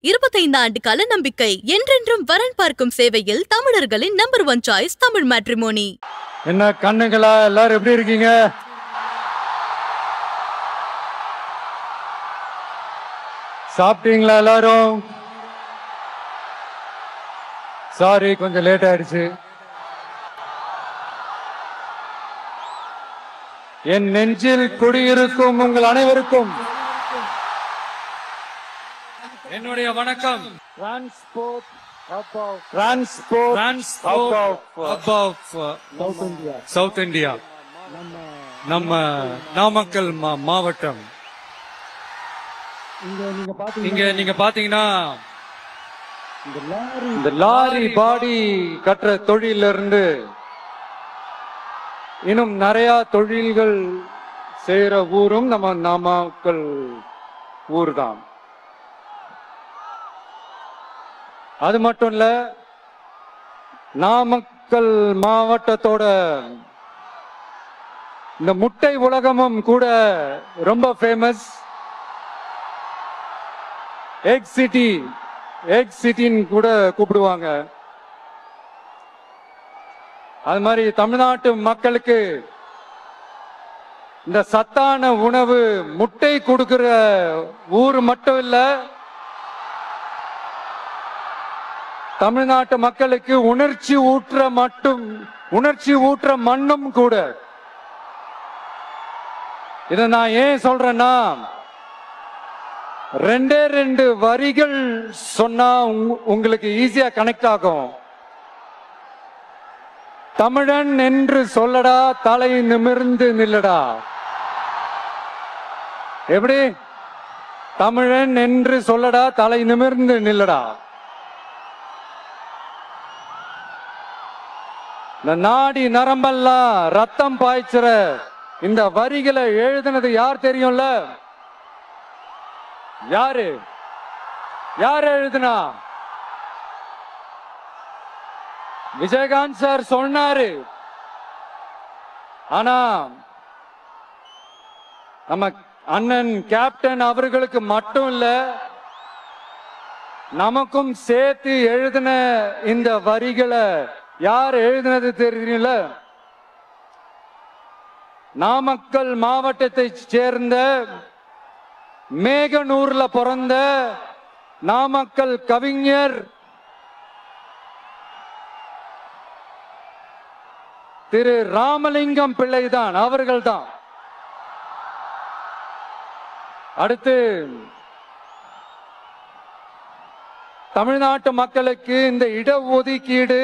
25 ஆண்டு கால நம்பிக்கை. என்றென்றும் வரன் பார்க்கும் சேவையில் தமிழர்களின் நம்பர் 1 சாய்ஸ் தமிழ் மேட்ரிமோனி. என்ன கண்ணுங்களா, எல்லாரும் எப்படி இருக்கீங்க? சாப்பிட்டீங்களா எல்லாரும்? சாரி, கொஞ்சம் லேட் ஆயிடுச்சு. என் நெஞ்சில் குடியிருக்கும் உங்கள் அனைவருக்கும் என்னுடைய வணக்கம். சவுத் இந்தியா, நம்ம நாமக்கல் மாவட்டம். இங்க நீங்க பாத்தீங்கன்னா இந்த லாரி பாடி கட்டுற தொழில இருந்து இன்னும் நிறைய தொழில்கள் செய்யற ஊரும் நம்ம நாமக்கல் ஊர் தான். அது மட்டும் இல்ல, நாமக்கல் மாவட்டத்தோட இந்த முட்டை உலகமும் கூட ரொம்ப ஃபேமஸ். எக் சிட்டின்னு கூட கூப்பிடுவாங்க. அது மாதிரி தமிழ்நாட்டு மக்களுக்கு இந்த சத்தான உணவு முட்டை கொடுக்கிற ஊர் மட்டும் இல்ல, தமிழ்நாட்டு மக்களுக்கு உணர்ச்சி ஊற்ற மண்ணும் கூட. இதை நான் ஏன் சொல்றேன்னா, ரெண்டு வரிகள் சொன்னா உங்களுக்கு ஈஸியா கனெக்ட் ஆகும். தமிழன் என்று சொல்லடா, தலை நிமிர்ந்து நில்லடா. எப்படி? தமிழன் என்று சொல்லடா, தலை நிமிர்ந்து நில்லடா. இந்த நாடி நரம்பெல்லாம் ரத்தம் பாய்ச்சுற இந்த வரிகளை எழுதினது யார் தெரியும்ல? யாரு எழுதுனா? விஜயகாந்த் சார் சொன்னாரு. ஆனா நம்ம அண்ணன் கேப்டன் அவர்களுக்கு மட்டும் இல்ல, நமக்கும் சேர்த்து எழுதின இந்த வரிகளை யார் எழுதினது தெரியும்ல? நாமக்கல் மாவட்டத்தை சேர்ந்த மேகனூர்ல பிறந்த நாமக்கல் கவிஞர் திரு ராமலிங்கம் பிள்ளைதான், அவர்கள்தான். அடுத்து தமிழ்நாட்டு மக்களுக்கு இந்த இடஒதுக்கீடு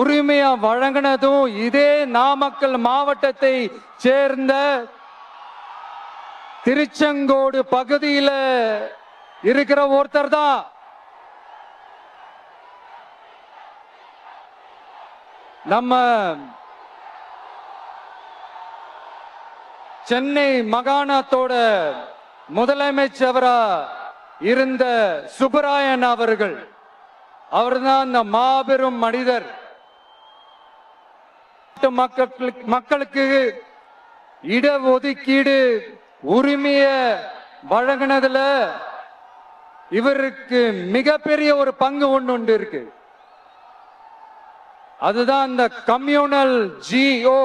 உரிமையா வழங்கினதும் இதே நாமக்கல் மாவட்டத்தை சேர்ந்த திருச்செங்கோடு பகுதியில இருக்கிற ஒருத்தர் தான். நம்ம சென்னை மாகாணத்தோட முதலமைச்சரா இருந்த சுப்பராயன் அவர்கள். அவர்தான் அந்த மாபெரும் மனிதர். மக்களுக்கு இடஒதுக்கீடு உரிமைய வழங்கினதுல இவருக்கு மிகப்பெரிய ஒரு பங்கு ஒன்று இருக்கு. அதுதான் இந்த கம்யூனல் GO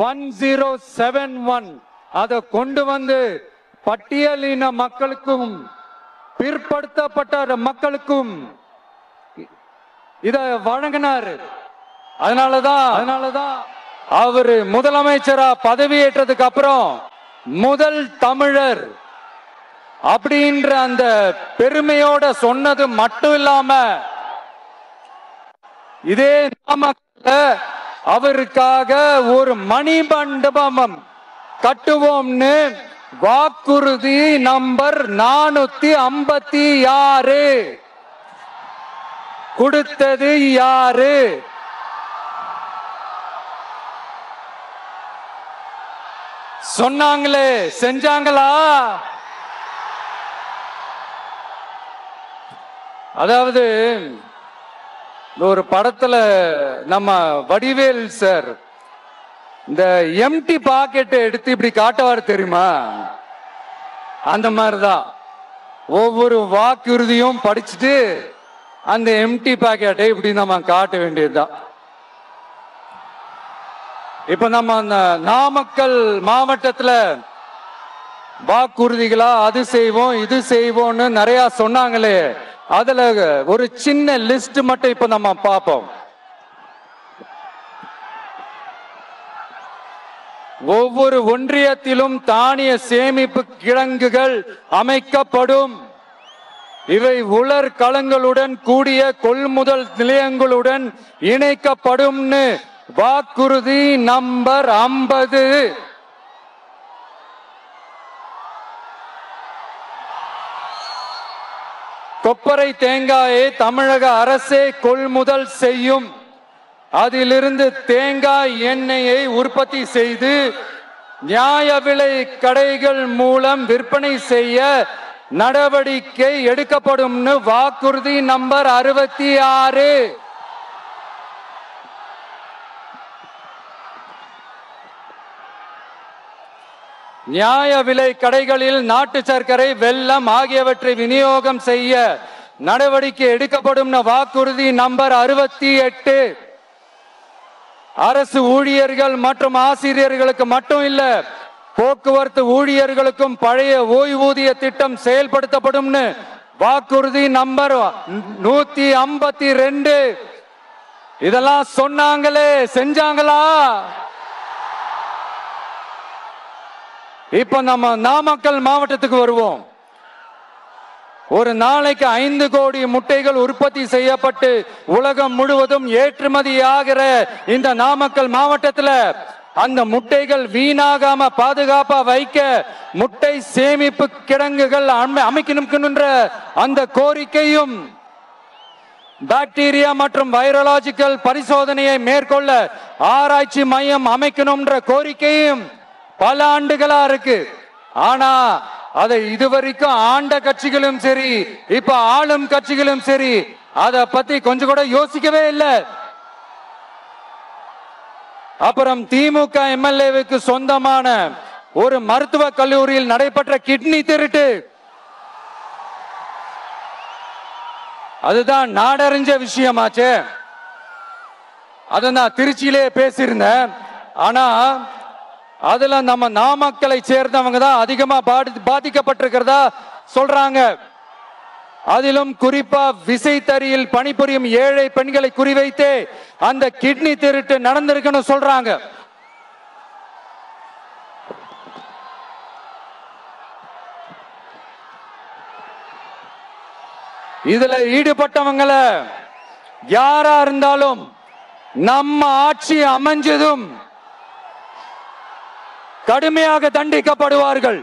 1071 அதை கொண்டு வந்து பட்டியலின மக்களுக்கும் பிற்படுத்தப்பட்ட மக்களுக்கும் இத வழங்கினாரு. அதனாலதான் அவரு முதலமைச்சரா பதவியேற்றதுக்கு அப்புறம் முதல் தமிழர் அப்படின்ற அந்த பெருமையோட சொன்னது மட்டும் இல்லாம, இதே நாமக்கல்ல அவருக்காக ஒரு மணிமண்டபம் கட்டுவோம்னு வாக்குறுதி நம்பர் 456 கொடுத்தது யாரு? சொன்னாங்களே, செஞ்சாங்களா? அதாவது ஒரு படத்துல நம்ம வடிவேல் சார் இந்த எம்டி பாக்கெட் எடுத்து இப்படி காட்டுவார் தெரியுமா? அந்த மாதிரிதான் ஒவ்வொரு வாக்குறுதியும் படிச்சுட்டு அந்த எம்டி பாக்கெட்டை இப்படி நம்ம காட்ட வேண்டியதுதான். இப்ப நம்ம அந்த நாமக்கல் மாவட்டத்துல வாக்குறுதிகளா அது செய்வோம் இது செய்வோம்னு நிறைய சொன்னாங்களே, அதுல ஒரு சின்ன லிஸ்ட் மட்டும் இப்ப நம்ம பார்ப்போம். ஒவ்வொரு ஒன்றியத்திலும் தானிய சேமிப்பு கிடங்குகள் அமைக்கப்படும். இவை உலர் களங்களுடன் கூடிய கொள்முதல் நிலையங்களுடன் இணைக்கப்படும். வாக்குறுதி நம்பர் 50. கொப்பரை தேங்காயை தமிழக அரசே கொள்முதல் செய்யும். அதிலிருந்து தேங்காய் எண்ணெயை உற்பத்தி செய்து நியாய விலை கடைகள் மூலம் விற்பனை செய்ய நடவடிக்கை எடுக்கப்படும். வாக்குறுதி நம்பர் 66. நியாய விலை கடைகளில் நாட்டு சர்க்கரை, வெல்லம் ஆகியவற்றை விநியோகம் செய்ய நடவடிக்கை எடுக்கப்படும். வாக்குறுதி நம்பர் 68. அரசு ஊழியர்கள் மற்றும் ஆசிரியர்களுக்கு மட்டும் இல்ல, போக்குவரத்து ஊழியர்களுக்கும் பழைய ஓய்வூதிய திட்டம் செயல்படுத்தப்படும். வாக்குறுதி நம்பர் 152. இதெல்லாம் சொன்னாங்களே, செஞ்சாங்களா? இப்ப நம்ம நாமக்கல் மாவட்டத்துக்கு வருவோம். ஒரு நாளைக்கு 5 கோடி முட்டைகள் உற்பத்தி செய்யப்பட்டு உலகம் முழுவதும் ஏற்றுமதி ஆகிற இந்த நாமக்கல் மாவட்டத்தில் அந்த முட்டைகள் வீணாகாம பாதுகாப்பா வைக்க முட்டை சேமிப்பு கிடங்குகள் அமைக்கணும்ன்ற அந்த கோரிக்கையும், பாக்டீரியா மற்றும் வைரலாஜிக்கல் பரிசோதனையை மேற்கொள்ள ஆராய்ச்சி மையம் அமைக்கணும்ன்ற கோரிக்கையும் பல ஆண்டுகளா இருக்கு. ஆனா அதை இதுவரைக்கும் ஆண்ட கட்சிகளும் சரி, இப்ப ஆளும் கட்சிகளும் சரி, அதை பத்தி கொஞ்சம் கூட யோசிக்கவே இல்லை. அப்புறம் திமுக எம்எல்ஏவுக்கு சொந்தமான ஒரு மருத்துவ கல்லூரியில் நடைபெற்ற கிட்னி திருட்டு, அதுதான் நாடறிஞ்ச விஷயமாச்சு. அதை நான் திருச்சியிலே பேசியிருந்தேன். ஆனா அதுல நம்ம நாமக்கலை சேர்ந்தவங்க தான் அதிகமா பாதிக்கப்பட்டிருக்கிறதா சொல்றாங்க. அதிலும் குறிப்பா விசைத்தறியில் பணிபுரியும் ஏழை பெண்களை குறிவைத்து அந்த கிட்னி திருட்டு நடந்திருக்குன்னு சொல்றாங்க. இதுல ஈடுபட்டவங்களை யாரா இருந்தாலும் நம்ம ஆட்சி அமைஞ்சதும் கடுமையாக தண்டிக்கப்படுவார்கள்.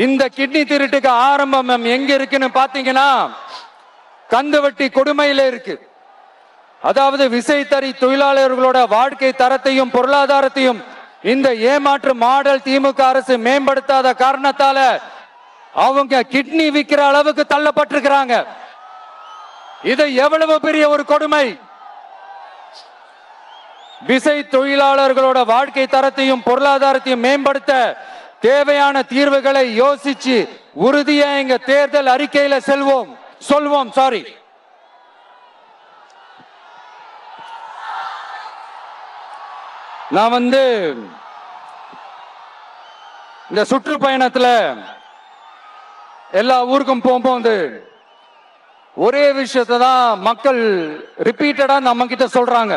இந்த கிட்னி திருட்டுக்கு ஆரம்பம் எங்க இருக்குன்னு பாத்தீங்கன்னா கந்துவட்டி கொடுமையில இருக்கு. அதாவது விசைத்தறி தொழிலாளர்களோட வாழ்க்கை தரத்தையும் பொருளாதாரத்தையும் இந்த ஏமாற்று மாடல் திமுக அரசு மேம்படுத்தாத காரணத்தால அவங்க கிட்னி விற்கிற அளவுக்கு தள்ளப்பட்டிருக்கிறாங்க. இது எவ்வளவு பெரிய ஒரு கொடுமை! விசை தொழிலாளர்களோட வாழ்க்கை தரத்தையும் பொருளாதாரத்தையும் மேம்படுத்த தேவையான தீர்வுகளை யோசிச்சு உறுதியா எங்க தேர்தல் அறிக்கையில சொல்வோம். சாரி, நான் இந்த சுற்றுப்பயணத்துல எல்லா ஊருக்கும் போகும்போது ஒரே விஷயத்தை தான் மக்கள் ரிப்பீட்டடா நம்ம கிட்ட சொல்றாங்க.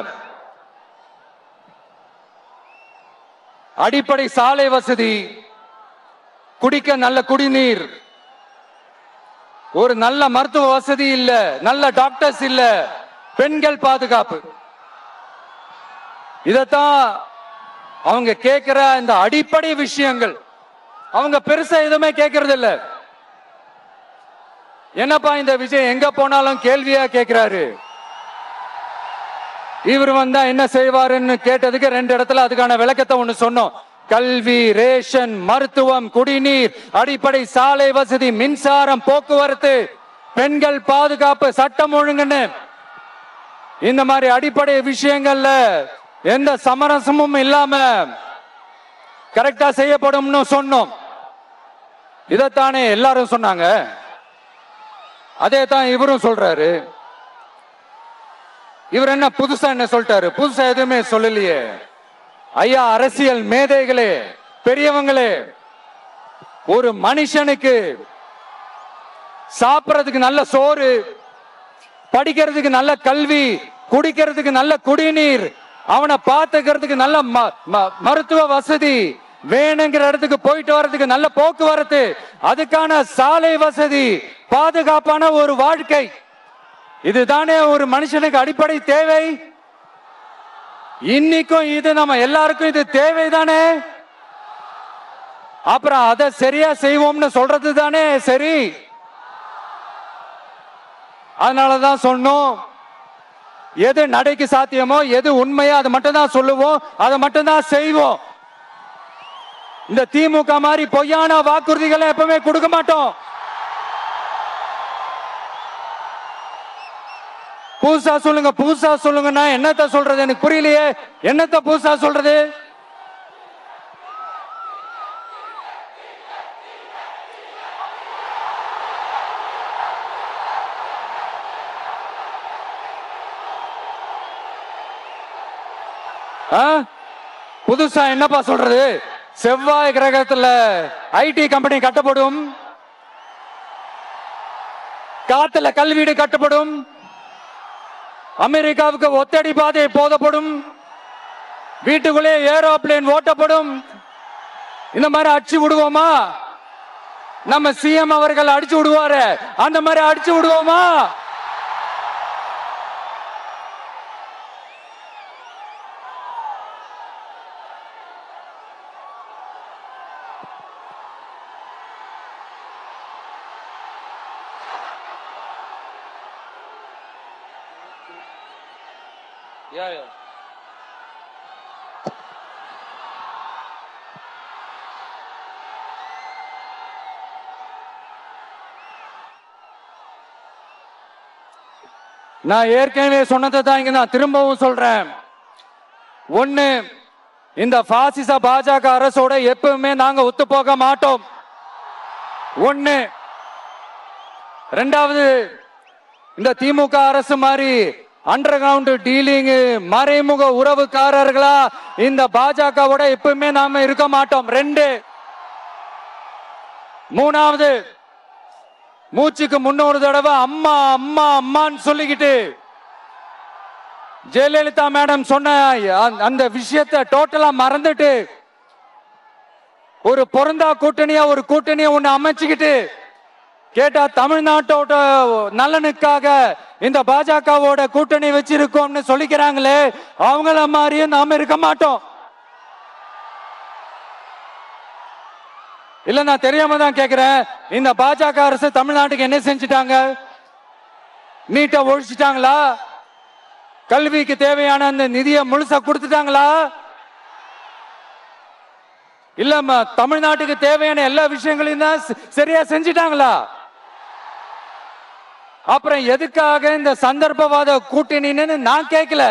அடிப்படை சாலை வசதி, குடிக்க நல்ல குடிநீர், ஒரு நல்ல மருத்துவ வசதி இல்ல, நல்ல டாக்டர்ஸ் இல்ல, பெண்கள் பாதுகாப்பு. இதத்தான் அவங்க கேட்கிற இந்த அடிப்படை விஷயங்கள். அவங்க பெருசா எதுவுமே கேட்கறது இல்ல. என்னப்பா இந்த விஜய் எங்க போனாலும் கேள்வியா கேட்கிறாரு, இவர் வந்தா என்ன செய்வாருன்னு கேட்டதுக்கு 2 இடத்துல அதுக்கான விளக்கத்தை ஒண்ணு சொன்னோம். கல்வி, ரேஷன், மருத்துவம், குடிநீர், அடிப்படை சாலை வசதி, மின்சாரம், போக்குவரத்து, பெண்கள் பாதுகாப்பு, சட்டம் ஒழுங்குன்னு இந்த மாதிரி அடிப்படை விஷயங்கள்ல எந்த சமரசமும் இல்லாம கரெக்டா செய்யப்படும்னு சொன்னோம். இதத்தானே எல்லாரும் சொன்னாங்க. அதே தான் இவரும் சொல்றாரு. இவர் என்ன புதுசா என்ன சொல்லிட்டாரு? புதுசா எதுவுமே சொல்லலையே. ஐயா, அரசியல் மேதைகளே, பெரியவங்களே, ஒரு மனுஷனுக்கு சாப்பிடறதுக்கு நல்ல சோறு, படிக்கிறதுக்கு நல்ல கல்வி, குடிக்கிறதுக்கு நல்ல குடிநீர், அவனை பார்த்துக்கிறதுக்கு நல்ல மருத்துவ வசதி, வேணுங்கிற இடத்துக்கு போயிட்டு வர்றதுக்கு நல்ல போக்குவரத்து, அதுக்கான சாலை வசதி, பாதுகாப்பான ஒரு வாழ்க்கை, இதுதானே ஒரு மனுஷனுக்கு அடிப்படை தேவை. இன்னைக்கும் இது நம்ம எல்லாருக்கும் இது தேவைதானே. அப்புறம் அதை சரியா செய்வோம்னு சொல்றது தானே சரி. அதனாலதான் சொன்னோம், எது நடைக்கு சாத்தியமோ, எது உண்மையோ அதை மட்டும் தான் சொல்லுவோம், அதை மட்டும் தான் செய்வோம். இந்த திமுக மாதிரி பொய்யான வாக்குறுதிகளை எப்பவுமே கொடுக்க மாட்டோம். புதுசா சொல்லுங்க, புதுசா சொல்லுங்கன்னா என்னத்த சொல்றது? எனக்கு புரியலையே. என்னத்த புதுசா சொல்றது? புதுசா என்னப்பா சொல்றது? செவ்வாய் கிரகத்துல ஐடி கம்பெனி கட்டப்படும், காத்துல கல்வீடு கட்டப்படும், அமெரிக்காவுக்கு ஒத்தடி பாதை போதப்படும், வீட்டுக்குள்ளே ஏரோப்ளேன் ஓட்டப்படும். இந்த மாதிரி அடிச்சு விடுவோமா? நம்ம சிஎம் அவர்கள் அடிச்சு விடுவாரு, அந்த மாதிரி அடிச்சு விடுவோமா? நான் ஏற்கனவே சொன்னதை தான் இங்க நான் திரும்பவும் சொல்றேன். ஒண்ணு, இந்த பாசிச பாஜக அரசோட எப்பவுமே நாங்க ஒத்து போக மாட்டோம். ஒண்ணு. ரெண்டாவது, இந்த திமுக அரசு மாதிரி அண்டர் கிரவுண்ட் டீலிங், மறைமுக உறவுக்காரர்களா இந்த பாஜகவோட எப்பவுமே நாம இருக்க மாட்டோம். ரெண்டு. மூணாவது, மூச்சுக்கு முன்னொரு தடவை அம்மா அம்மா அம்மான்னு சொல்லிக்கிட்டு ஜெயலலிதா மேடம் சொன்ன அந்த விஷயத்தை டோட்டலா மறந்துட்டு ஒரு பொருந்தா கூட்டணியா ஒரு கூட்டணியை ஒண்ணு அமைச்சுக்கிட்டு கேட்டா தமிழ்நாட்டோட நலனுக்காக இந்த பாஜகவோட கூட்டணி வச்சிருக்கோம்னு சொல்லிக்கிறாங்களே, அவங்கள மாதிரியும் நாம இருக்க மாட்டோம். இல்ல, நான் தெரியாம தான் கேக்குறேன். இந்த பாஜக அரசு தமிழ்நாட்டுக்கு என்ன செஞ்சுட்டாங்க? நீட்டை ஒழிச்சிட்டாங்களா? கல்விக்கு தேவையான அந்த நிதியை முழுசா கொடுத்துட்டாங்களா? இல்ல, தமிழ்நாட்டுக்கு தேவையான எல்லா விஷயங்களையும் தான் சரியா செஞ்சுட்டாங்களா? அப்புறம் எதுக்காக இந்த சந்தர்ப்பவாத கூட்டணின்னு நான் கேட்கல.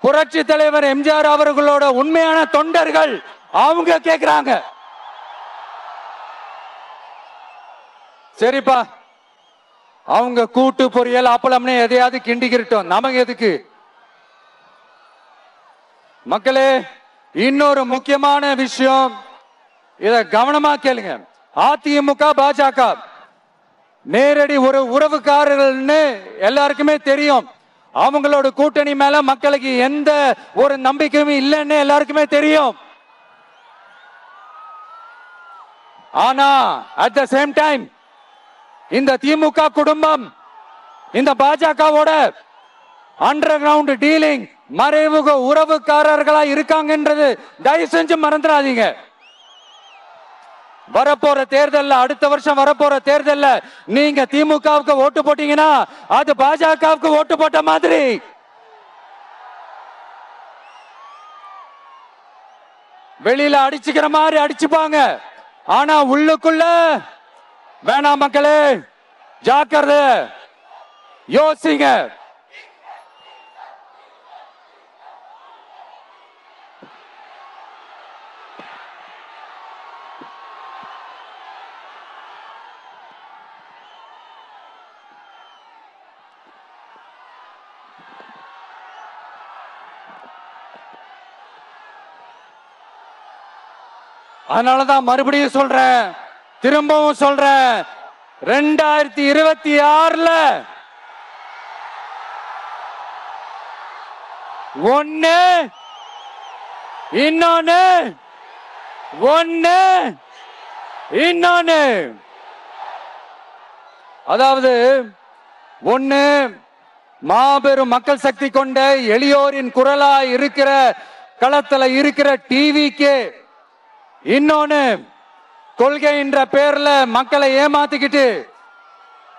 புரட்சி தலைவர் எம்ஜிஆர் அவர்களோட உண்மையான தொண்டர்கள் அவங்க கேக்குறாங்க. சரிப்பா, அவங்க கூட்டு பொரியல் அப்பளம்னு எதையாவது கிண்டிக்கிட்டோம், நமக்கு எதுக்கு? மக்களே, இன்னொரு முக்கியமான விஷயம், இத கவனமா கேளுங்க. அதிமுக பாஜக நேரடி ஒரு உறவுக்காரர்கள்னு எல்லாருக்குமே தெரியும். அவங்களோட கூட்டணி மேல மக்களுக்கு எந்த ஒரு நம்பிக்கையும் இல்லைன்னு எல்லாருக்குமே தெரியும். ஆனா அட் த சேம் டைம் இந்த திமுக குடும்பம் இந்த பாஜகவோட அண்டர் கிரவுண்ட் டீலிங், மறைமுக உறவுக்காரர்களா இருக்காங்கன்றது தயவு செஞ்சு மறந்துடாதீங்க. வரப்போற தேர்தல்ல, அடுத்த வருஷம் வரப்போற தேர்தல்ல நீங்க திமுகவுக்கு ஓட்டு போட்டீங்கன்னா அது பாஜகவுக்கு ஓட்டு போட்ட மாதிரி. வெளியில அடிச்சுக்கிற மாதிரி அடிச்சுப்பாங்க, ஆனா உள்ளுக்குள்ள வேணாம். மக்களே, ஜாக்கிரதை, யோசிங்க. அதனாலதான் மறுபடியும் சொல்றேன், திரும்பவும் சொல்றேன், 2026ல ஒண்ணு இன்னொன்னு அதாவது ஒண்ணு மாபெரும் மக்கள் சக்தி கொண்ட எளியோரின் குரலா இருக்கிற களத்துல இருக்கிற டிவிக்கு, இன்னொன்னு கொள்கை என்ற பேர்ல மக்களை ஏமாத்திக்கிட்டு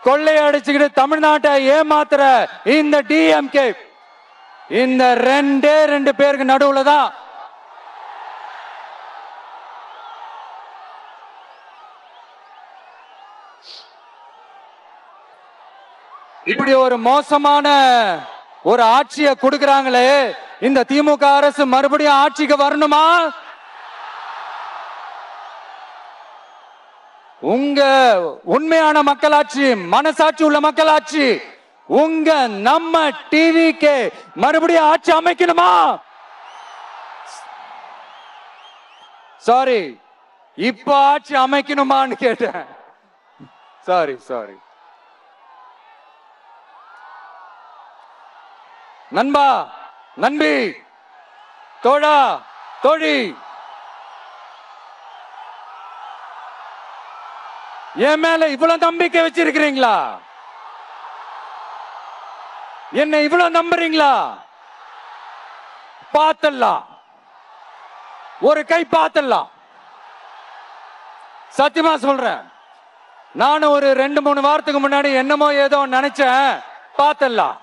கொள்ளையடிச்சுக்கிட்டு தமிழ்நாட்டை ஏமாத்துற இந்த டிஎம்கே, இந்த ரெண்டு பேருக்கு நடுவுல தான் இப்படி ஒரு மோசமான ஒரு ஆட்சியை கொடுக்கறாங்களே. இந்த திமுக அரசு மறுபடியும் ஆட்சிக்கு வரணுமா? உங்க உண்மையான மக்களாட்சி, மனசாட்சி உள்ள மக்களாட்சி, உங்க நம்ம டிவிக்கு மறுபடியும் ஆட்சி அமைக்கணுமா? சாரி, இப்ப ஆட்சி அமைக்கணுமான்னு கேட்டேன். சாரி. நண்பா, நண்பி, தோழா, தோழி, என் மேல இவ்வளவு நம்பிக்கை வச்சிருக்கிறீங்களா? என்ன இவ்வளவு நம்புறீங்களா? பார்த்தலாம், ஒரு கை பார்த்தலாம். சத்தியமா சொல்றேன், நானும் ஒரு 2-3 வாரத்துக்கு முன்னாடி என்னமோ ஏதோ நினைச்சேன். பார்த்தலாம்,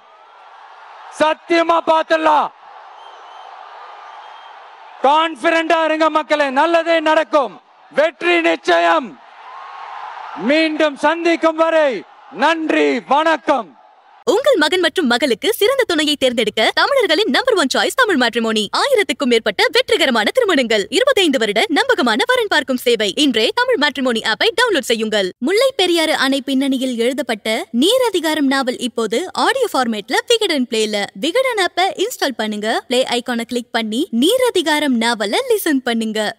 சத்தியமா பார்த்தலாம். கான்பிடண்டா இருங்க மக்களே, நல்லதே நடக்கும், வெற்றி நிச்சயம். மீண்டும் சந்திக்கும் வரை நன்றி, வணக்கம். உங்கள் மகன் மற்றும் மகளுக்கு சிறந்த துணையை தேர்ந்தெடுக்க தமிழர்களின் நம்பர் 1 சாய்ஸ் தமிழ் மேட்ரிமோனி. 1000க்கும் மேற்பட்ட வெற்றிகரமான திருமணங்கள், 25 வருட நம்பகமான வரன் பார்க்கும் சேவை. இன்றே தமிழ் மேட்ரிமோனி ஆப்பை டவுன்லோட் செய்யுங்கள். முல்லை பெரியாறு அணை பின்னணியில் எழுதப்பட்ட நீர் அதிகாரம் நாவல் இப்போது ஆடியோ ஃபார்மேட்ல விகடன் பிளேல. விகடன் ஆப்பை இன்ஸ்டால் பண்ணுங்க, பிளே ஐகானை கிளிக் பண்ணி நீர் அதிகாரம் நாவலை லிசன் பண்ணுங்க.